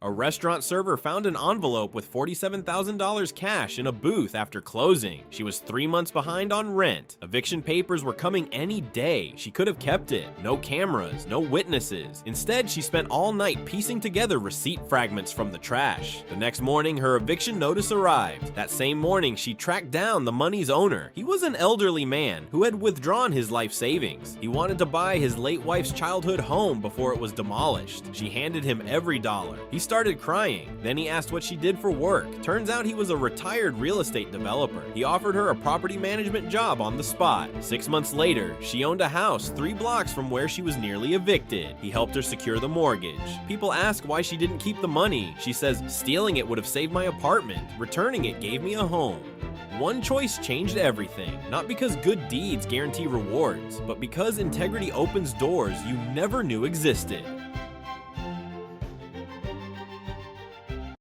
A restaurant server found an envelope with $47,000 cash in a booth after closing. She was 3 months behind on rent. Eviction papers were coming any day. She could have kept it. No cameras, no witnesses. Instead, she spent all night piecing together receipt fragments from the trash. The next morning, her eviction notice arrived. That same morning, she tracked down the money's owner. He was an elderly man who had withdrawn his life savings. He wanted to buy his late wife's childhood home before it was demolished. She handed him every dollar. He started crying. Then he asked what she did for work. Turns out he was a retired real estate developer. He offered her a property management job on the spot. 6 months later, she owned a house 3 blocks from where she was nearly evicted. He helped her secure the mortgage. People ask why she didn't keep the money. She says, "Stealing it would have saved my apartment. Returning it gave me a home." One choice changed everything, not because good deeds guarantee rewards, but because integrity opens doors you never knew existed.